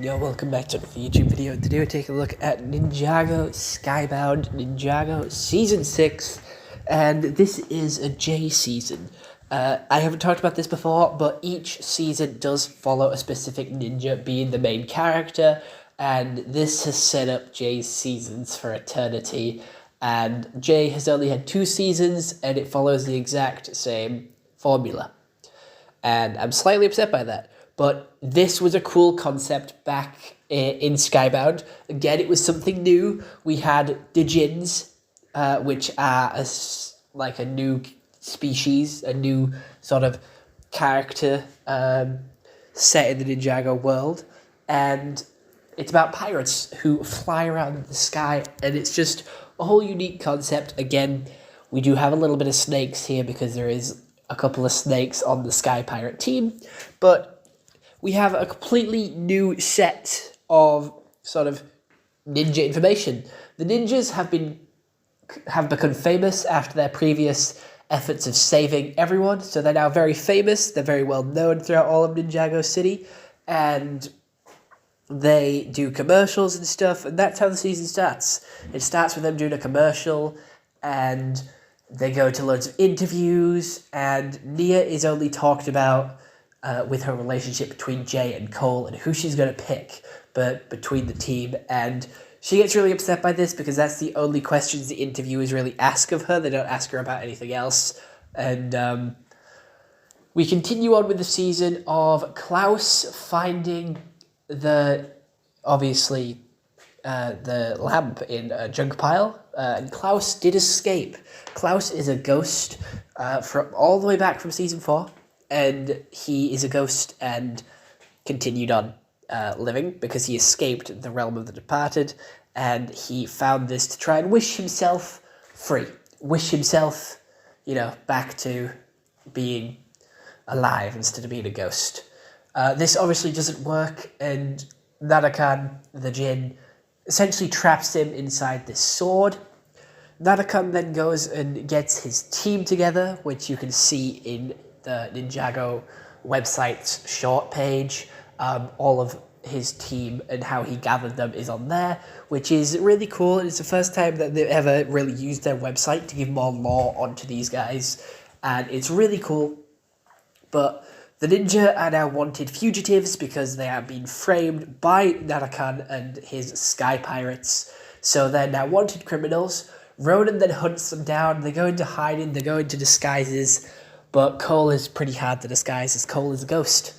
yo, welcome back to another YouTube video. Today we're taking a look at Ninjago, Skybound, Ninjago Season 6, and this is a J season. I haven't talked about this before, but each season does follow a specific ninja being the main character, and this has set up J's seasons for eternity, and J has only had 2 seasons, and it follows the exact same formula. And I'm slightly upset by that. But this was a cool concept back in Skybound. Again, it was something new. We had the Djinns, which are like a new species, a new sort of character set in the Ninjago world. And it's about pirates who fly around the sky. And it's just a whole unique concept. Again, we do have a little bit of snakes here because there is a couple of snakes on the Sky Pirate team. But we have a completely new set of sort of ninja information. The ninjas have become famous after their previous efforts of saving everyone, so they're now very famous. They're very well known throughout all of Ninjago City, and they do commercials and stuff, and that's how the season starts. It starts with them doing a commercial, and they go to loads of interviews, and Nia is only talked about with her relationship between Jay and Cole and who she's going to pick but between the team. And she gets really upset by this because that's the only questions the interviewers really ask of her. They don't ask her about anything else. And we continue on with the season of Klaus finding the lamp in a junk pile. And Klaus did escape. Klaus is a ghost from all the way back from season 4. And he is a ghost and continued on living because he escaped the realm of the departed, and he found this to try and wish himself free. Wish himself, back to being alive instead of being a ghost. This obviously doesn't work, and Nanakan, the Djinn, essentially traps him inside this sword. Nanakan then goes and gets his team together, which you can see in the Ninjago website's short page. All of his team and how he gathered them is on there, which is really cool. And it's the first time that they've ever really used their website to give more lore onto these guys, and it's really cool. But the ninja are now wanted fugitives because they are being framed by Nanakan and his Sky Pirates, so they're now wanted criminals. Ronan then hunts them down. They go into hiding, they go into disguises. But Cole is pretty hard to disguise, as Cole is a ghost.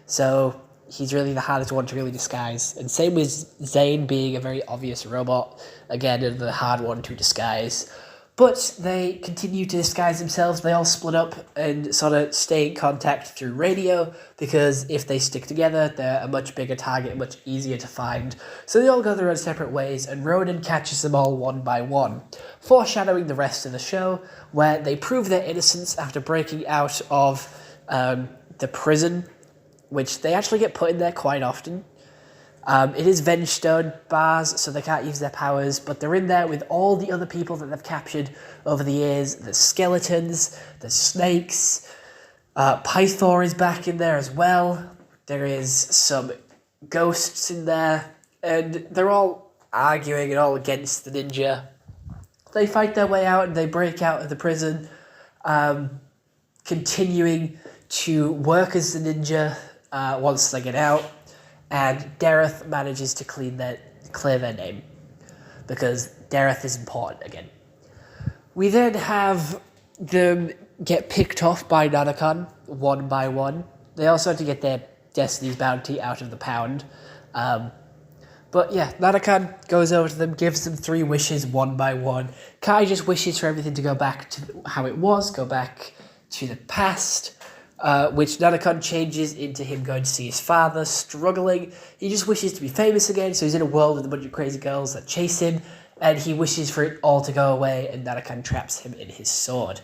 So he's really the hardest one to really disguise. And same with Zane being a very obvious robot. Again, the hard one to disguise. But they continue to disguise themselves. They all split up and sort of stay in contact through radio, because if they stick together, they're a much bigger target, much easier to find. So they all go their own separate ways, and Ronan catches them all one by one, foreshadowing the rest of the show, where they prove their innocence after breaking out of the prison, which they actually get put in there quite often. It is Vengestone bars, so they can't use their powers, but they're in there with all the other people that they've captured over the years. There's skeletons, there's snakes, Pythor is back in there as well. There is some ghosts in there, and they're all arguing and all against the ninja. They fight their way out and they break out of the prison, continuing to work as the ninja once they get out. And Dareth manages to clear their name, because Dareth is important again. We then have them get picked off by Nanakan one by one. They also have to get their Destiny's bounty out of the pound. But yeah, Nanakan goes over to them, gives them 3 wishes one by one. Kai just wishes for everything to go back to how it was, go back to the past. Which Nanakan changes into him going to see his father, struggling. He just wishes to be famous again, so he's in a world with a bunch of crazy girls that chase him, and he wishes for it all to go away, and Nanakan traps him in his sword.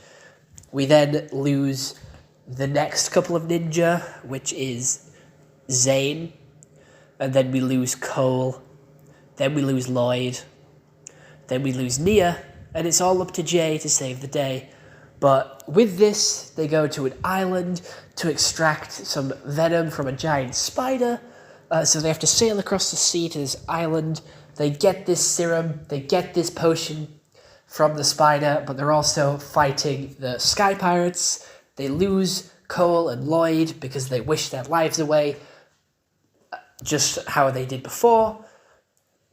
We then lose the next couple of ninja, which is Zane, and then we lose Cole, then we lose Lloyd, then we lose Nia, and it's all up to Jay to save the day. But with this, they go to an island to extract some venom from a giant spider, So they have to sail across the sea to this island. They get this serum, they get this potion from the spider, but they're also fighting the Sky Pirates. They lose Cole and Lloyd because they wish their lives away, just how they did before.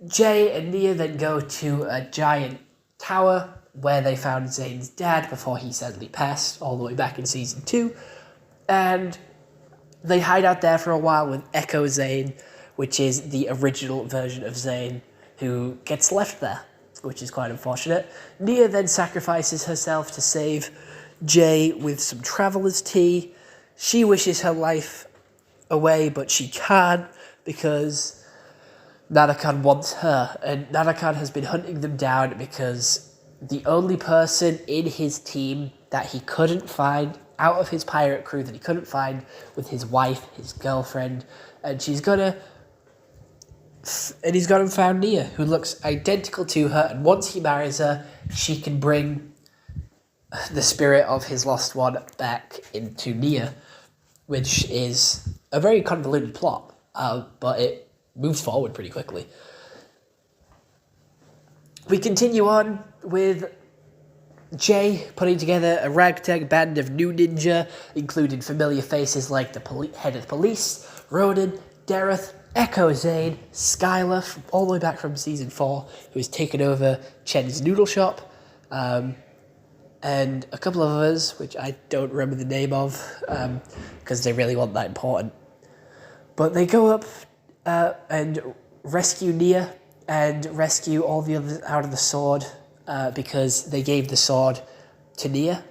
Jay and Nia then go to a giant tower where they found Zane's dad before he sadly passed, all the way back in season 2. And they hide out there for a while with Echo Zane, which is the original version of Zane, who gets left there, which is quite unfortunate. Nia then sacrifices herself to save Jay with some traveler's tea. She wishes her life away, but she can't because Nanakan wants her, and Nanakan has been hunting them down because the only person in his team that he couldn't find, out of his pirate crew that he couldn't find, with his wife, his girlfriend, and he's got him found Nia, who looks identical to her, and once he marries her, she can bring the spirit of his lost one back into Nia, which is a very convoluted plot, but it moves forward pretty quickly. We continue on with Jay putting together a ragtag band of new ninja, including familiar faces like the head of the police, Ronan, Dareth, Echo Zane, Skylar, all the way back from season 4, who has taken over Chen's noodle shop, and a couple of others, which I don't remember the name of, because they really weren't that important. But they go up and rescue Nia, and rescue all the others out of the sword, because they gave the sword to Nia.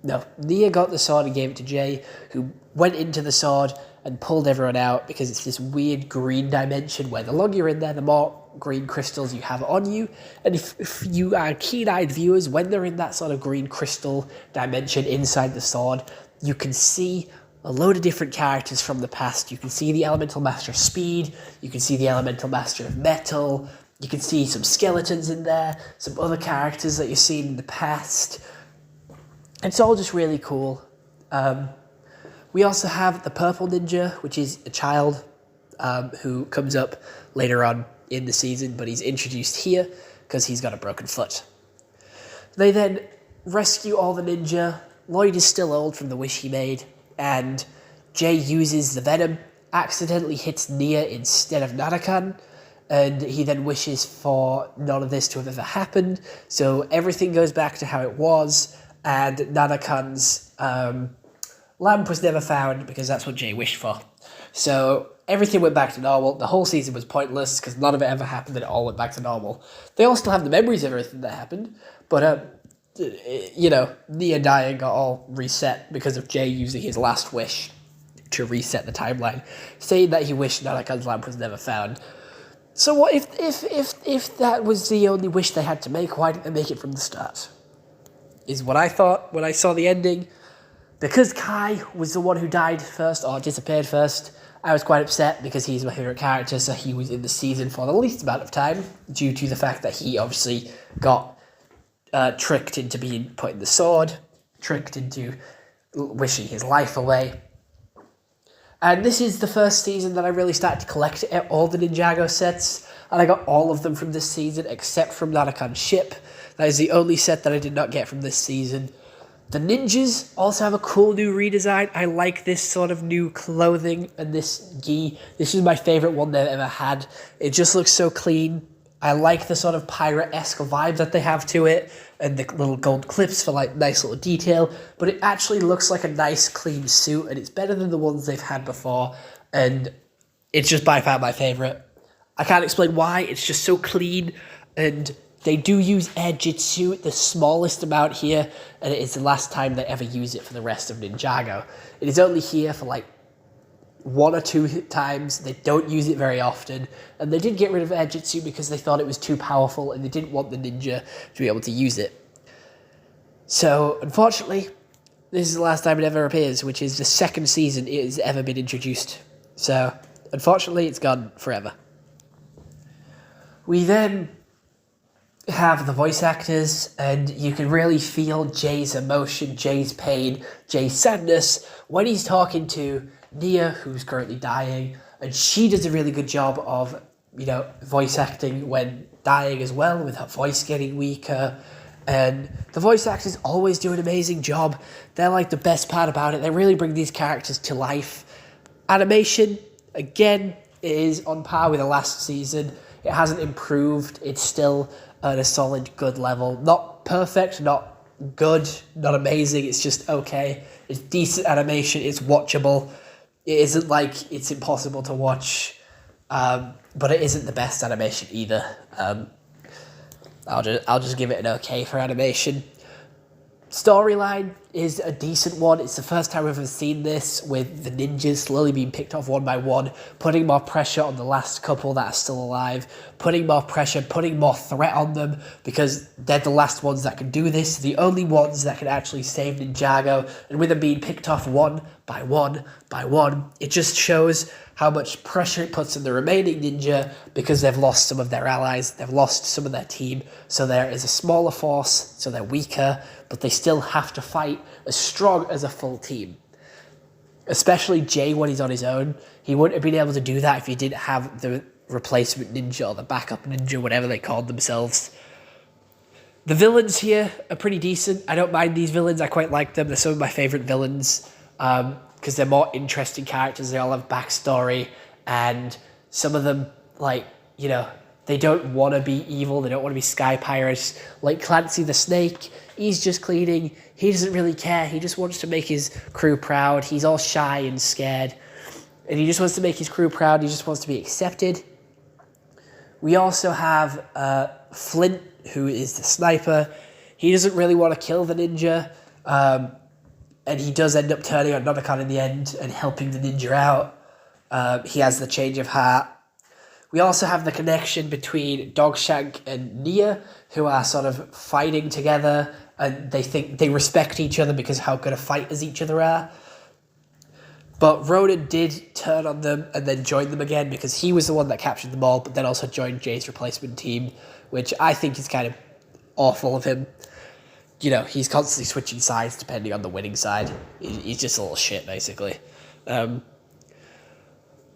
No, Nia got the sword and gave it to Jay, who went into the sword and pulled everyone out, because it's this weird green dimension where the longer you're in there, the more green crystals you have on you. And if you are keen-eyed viewers, when they're in that sort of green crystal dimension inside the sword, you can see a load of different characters from the past. You can see the Elemental Master of Speed, you can see the Elemental Master of Metal, you can see some skeletons in there, some other characters that you've seen in the past. It's all just really cool. We also have the Purple Ninja, which is a child who comes up later on in the season, but he's introduced here because he's got a broken foot. They then rescue all the ninja. Lloyd is still old from the wish he made, and Jay uses the venom, accidentally hits Nia instead of Nanakan, and he then wishes for none of this to have ever happened, so everything goes back to how it was, and Nanakan's lamp was never found because that's what Jay wished for. So everything went back to normal. The whole season was pointless because none of it ever happened and it all went back to normal. They all still have the memories of everything that happened, but Nia dying got all reset because of Jay using his last wish to reset the timeline, saying that he wished Nanakan's lamp was never found. So what if that was the only wish they had to make? Why didn't they make it from the start? Is what I thought when I saw the ending. Because Kai was the one who died first, or disappeared first, I was quite upset because he's my favourite character, so he was in the season for the least amount of time, due to the fact that he obviously got tricked into being put in the sword, tricked into wishing his life away. And this is the first season that I really started to collect all the Ninjago sets, and I got all of them from this season, except from Nanakan's ship. That is the only set that I did not get from this season. The ninjas also have a cool new redesign. I like this sort of new clothing and this gi. This is my favourite one they've ever had. It just looks so clean. I like the sort of pirate-esque vibe that they have to it, and the little gold clips for like nice little detail, but it actually looks like a nice clean suit, and it's better than the ones they've had before, and it's just by far my favourite. I can't explain why, it's just so clean, and they do use air jitsu, the smallest amount here, and it is the last time they ever use it for the rest of Ninjago. It is only here for like 1 or 2 times. They don't use it very often, and they did get rid of air jitsu because they thought it was too powerful and they didn't want the ninja to be able to use it. So, unfortunately, this is the last time it ever appears, which is the second season it has ever been introduced. So, unfortunately, it's gone forever. We then have the voice actors, and you can really feel Jay's emotion, Jay's pain, Jay's sadness when he's talking to Nia, who's currently dying, And she does a really good job of, voice acting when dying as well, with her voice getting weaker. And the voice actors always do an amazing job. They're like the best part about it. They really bring these characters to life. Animation, again, is on par with the last season. It hasn't improved. It's still at a solid, good level. Not perfect, not good, not amazing. It's just okay. It's decent animation. It's watchable. It isn't like it's impossible to watch, but it isn't the best animation either. I'll just give it an okay for animation. Storyline is a decent one. It's the first time we've ever seen this, with the ninjas slowly being picked off one by one, putting more pressure on the last couple that are still alive, putting more pressure, putting more threat on them, because they're the last ones that can do this, the only ones that can actually save Ninjago. And with them being picked off one by one by one, it just shows how much pressure it puts on the remaining ninja, because they've lost some of their allies, they've lost some of their team, so there is a smaller force, so they're weaker, but they still have to fight as strong as a full team. Especially Jay when he's on his own. He wouldn't have been able to do that if he didn't have the replacement ninja or the backup ninja, whatever they called themselves. The villains here are pretty decent. I don't mind these villains. I quite like them. They're some of my favourite villains, because they're more interesting characters. They all have backstory, and some of them, they don't want to be evil. They don't want to be sky pirates. Like Clancy the Snake, he's just cleaning. He doesn't really care. He just wants to make his crew proud. He's all shy and scared, and he just wants to make his crew proud. He just wants to be accepted. We also have Flint, who is the sniper. He doesn't really want to kill the ninja, and he does end up turning on Nonakon in the end and helping the ninja out. He has the change of heart. We also have the connection between Dogshank and Nia, who are sort of fighting together, and they think they respect each other because of how good of fighters each other are. But Ronan did turn on them and then join them again, because he was the one that captured them all, but then also joined Jay's replacement team, which I think is kind of awful of him. He's constantly switching sides depending on the winning side. He's just a little shit, basically.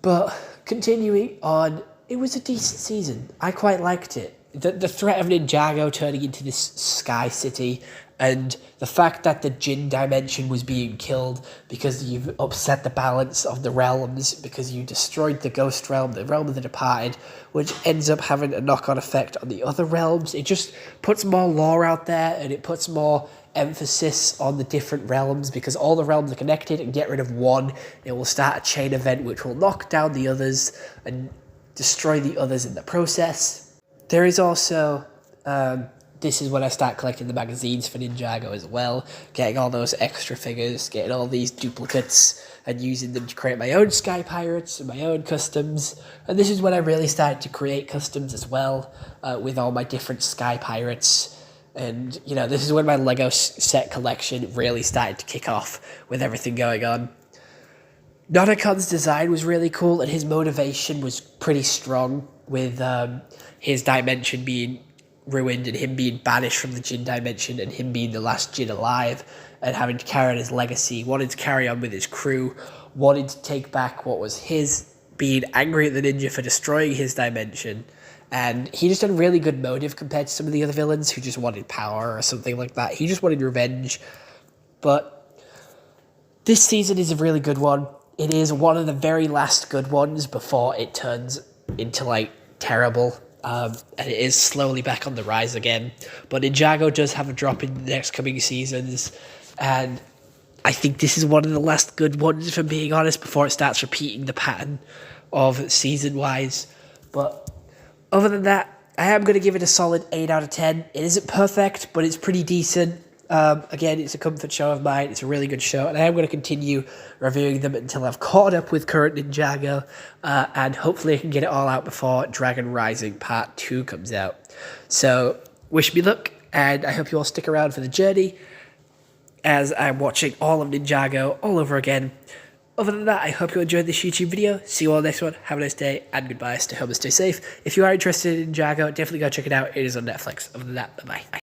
But continuing on, it was a decent season. I quite liked it. The threat of Ninjago turning into this sky city, and the fact that the Jin dimension was being killed because you've upset the balance of the realms, because you destroyed the ghost realm, the realm of the departed, which ends up having a knock-on effect on the other realms. It just puts more lore out there, and it puts more emphasis on the different realms, because all the realms are connected, and get rid of one, it will start a chain event which will knock down the others and destroy the others in the process. There is also, this is when I start collecting the magazines for Ninjago as well, getting all those extra figures, getting all these duplicates, and using them to create my own Sky Pirates and my own customs. And this is when I really started to create customs as well, with all my different Sky Pirates. And, this is when my Lego set collection really started to kick off with everything going on. Nonakon's design was really cool, and his motivation was pretty strong, with his dimension being ruined and him being banished from the Jin dimension and him being the last Jin alive and having to carry on his legacy, wanted to carry on with his crew, wanted to take back what was his, being angry at the ninja for destroying his dimension. And he just had a really good motive compared to some of the other villains who just wanted power or something like that. He just wanted revenge. But this season is a really good one. It is one of the very last good ones before it turns into, terrible. And it is slowly back on the rise again. But Ninjago does have a drop in the next coming seasons. And I think this is one of the last good ones, if I'm being honest, before it starts repeating the pattern of season-wise. But other than that, I am going to give it a solid 8 out of 10. It isn't perfect, but it's pretty decent. Again, it's a comfort show of mine. It's a really good show, and I am going to continue reviewing them until I've caught up with current Ninjago, and hopefully I can get it all out before Dragon Rising Part 2 comes out. So, wish me luck, and I hope you all stick around for the journey, as I'm watching all of Ninjago all over again. Other than that, I hope you enjoyed this YouTube video. See you all next one. Have a nice day, and goodbye. Stay home and stay safe. If you are interested in Ninjago, definitely go check it out. It is on Netflix. Other than that, bye-bye.